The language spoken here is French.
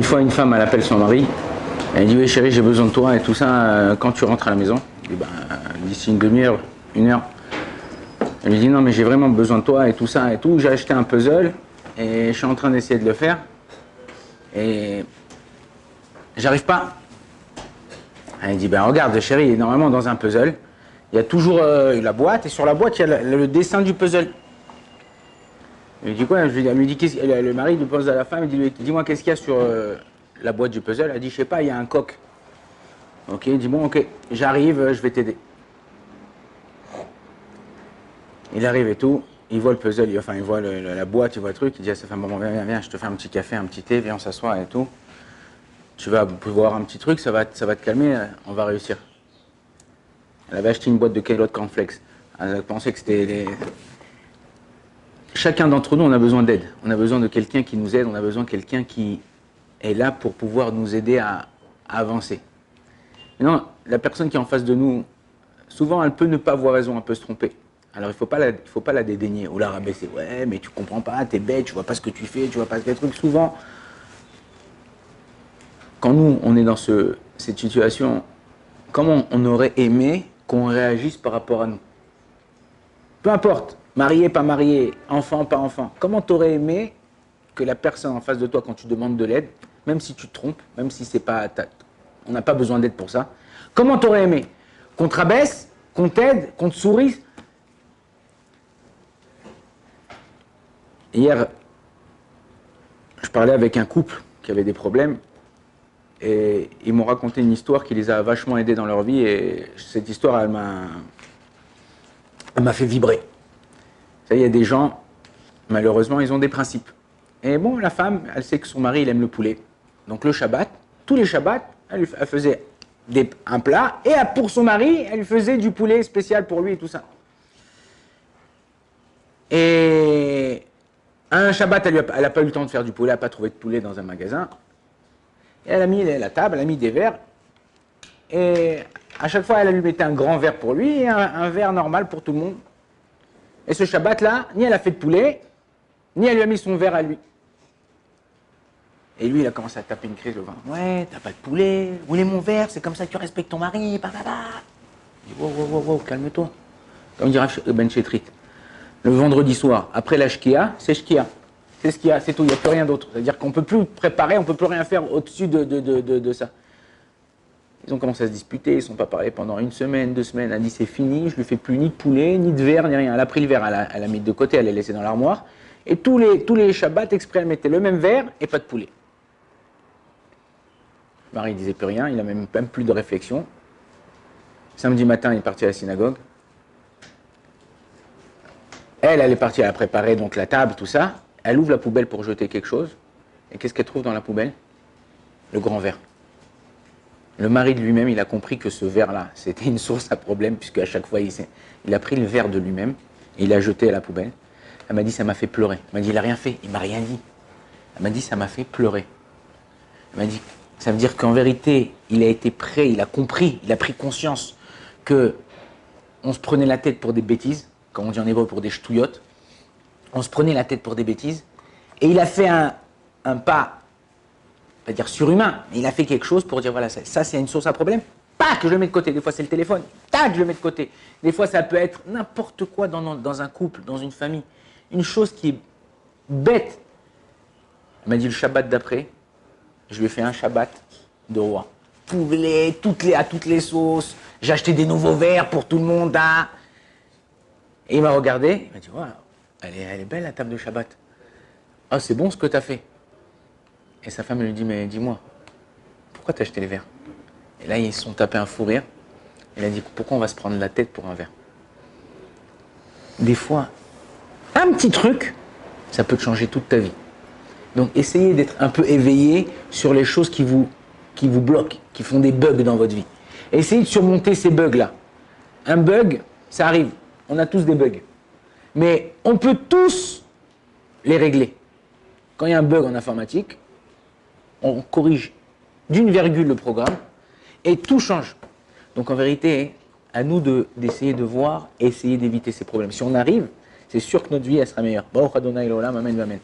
fois, une femme, elle appelle son mari. Elle dit, oui chérie, j'ai besoin de toi et tout ça, quand tu rentres à la maison. Il dit, d'ici une demi-heure, une heure. Elle lui dit, non mais j'ai vraiment besoin de toi et tout ça et tout. J'ai acheté un puzzle et je suis en train d'essayer de le faire. Et j'arrive pas. Elle dit, regarde chérie, normalement dans un puzzle, il y a toujours la boîte et sur la boîte, il y a le dessin du puzzle. Elle lui dit quoi? Elle lui dit, le mari lui pose à la femme, il dit, dis-moi qu'est-ce qu'il y a sur la boîte du puzzle. Elle dit, je sais pas, il y a un coq. Ok, il dit, bon ok, j'arrive, je vais t'aider. Il arrive et tout, il voit le puzzle, il voit la boîte, il voit le truc, il dit à sa femme, bon viens, je te fais un petit café, un petit thé, viens on s'assoit et tout. Tu vas pouvoir un petit truc, ça va te calmer, on va réussir. Elle avait acheté une boîte de Kellogg Cornflakes. Elle pensait que c'était les... Chacun d'entre nous, on a besoin d'aide. On a besoin de quelqu'un qui nous aide, on a besoin de quelqu'un qui est là pour pouvoir nous aider à avancer. Mais non, la personne qui est en face de nous, souvent elle peut ne pas avoir raison, elle peut se tromper. Alors il faut pas la dédaigner ou la rabaisser. Ouais, mais tu comprends pas, t'es bête, tu vois pas ce que tu fais, tu vois pas ce truc. Souvent, quand nous, on est dans cette situation, comment on aurait aimé qu'on réagisse par rapport à nous? Peu importe, marié, pas marié, enfant, pas enfant. Comment t'aurais aimé que la personne en face de toi, quand tu demandes de l'aide, même si tu te trompes, même si c'est pas, on n'a pas besoin d'aide pour ça, comment t'aurais aimé? Qu'on te rabaisse, qu'on t'aide, qu'on te sourise? Hier, je parlais avec un couple qui avait des problèmes et ils m'ont raconté une histoire qui les a vachement aidés dans leur vie et cette histoire, elle m'a fait vibrer. Ça, il y a des gens, malheureusement, ils ont des principes. Et bon, la femme, elle sait que son mari, il aime le poulet. Donc le Shabbat, tous les Shabbats, elle faisait un plat et pour son mari, elle faisait du poulet spécial pour lui et tout ça. Et un Shabbat, elle n'a pas eu le temps de faire du poulet, elle n'a pas trouvé de poulet dans un magasin. Et elle a mis la table, elle a mis des verres. Et à chaque fois, elle lui mettait un grand verre pour lui et un verre normal pour tout le monde. Et ce Shabbat-là, ni elle a fait de poulet, ni elle lui a mis son verre à lui. Et lui, il a commencé à taper une crise le vin. Ouais, t'as pas de poulet, où est mon verre? C'est comme ça que tu respectes ton mari, bababa. Il dit, wow, calme-toi. Comme dira Ben Chetrit. Le vendredi soir, après la shkia, c'est shkia. C'est shkia, c'est tout, il n'y a plus rien d'autre. C'est-à-dire qu'on ne peut plus préparer, on ne peut plus rien faire au-dessus de ça. Ils ont commencé à se disputer, ils ne sont pas parlé pendant une semaine, 2 semaines. Elle a dit c'est fini, je ne lui fais plus ni de poulet, ni de verre, ni rien. Elle a pris le verre, elle l'a mis de côté, elle l'a laissé dans l'armoire. Et tous les Shabbats, exprès, elle mettait le même verre et pas de poulet. Le mari ne disait plus rien, il n'a même plus de réflexion. Samedi matin, il est parti à la synagogue. Elle est partie, elle a préparé donc la table, tout ça. Elle ouvre la poubelle pour jeter quelque chose. Et qu'est-ce qu'elle trouve dans la poubelle? Le grand verre. Le mari de lui-même, il a compris que ce verre-là, c'était une source à problème, puisque à chaque fois, il a pris le verre de lui-même et il l'a jeté à la poubelle. Elle m'a dit, ça m'a fait pleurer. Elle m'a dit, il n'a rien fait, il m'a rien dit. Elle m'a dit, ça m'a fait pleurer. Elle m'a dit, ça veut dire qu'en vérité, il a été prêt, il a compris, il a pris conscience que on se prenait la tête pour des bêtises, comme on dit en hébreu, pour des ch'touillottes. On se prenait la tête pour des bêtises. Et il a fait un pas, pas dire surhumain, mais il a fait quelque chose pour dire, voilà, ça c'est une source à problème. Tac, je le mets de côté. Des fois, c'est le téléphone. Tac, je le mets de côté. Des fois, ça peut être n'importe quoi dans un couple, dans une famille. Une chose qui est bête. Elle m'a dit le Shabbat d'après, je lui ai fait un Shabbat de roi. Poulet, à toutes les sauces. J'ai acheté des nouveaux verres pour tout le monde. Hein. Et il m'a regardé. Il m'a dit, wow, elle est belle la table de Shabbat. Ah, c'est bon ce que tu as fait. Et sa femme lui dit, mais dis-moi, pourquoi tu as acheté les verres? Et là, ils se sont tapés un fou rire. Il a dit, pourquoi on va se prendre la tête pour un verre? Des fois, un petit truc, ça peut te changer toute ta vie. Donc, essayez d'être un peu éveillé sur les choses qui vous bloquent, qui font des bugs dans votre vie. Essayez de surmonter ces bugs-là. Un bug, ça arrive. On a tous des bugs. Mais on peut tous les régler. Quand il y a un bug en informatique, on corrige d'une virgule le programme et tout change. Donc en vérité, à nous d'essayer de voir et essayer d'éviter ces problèmes. Si on arrive, c'est sûr que notre vie elle sera meilleure. Baruch Adonai l'olam, amen, amen.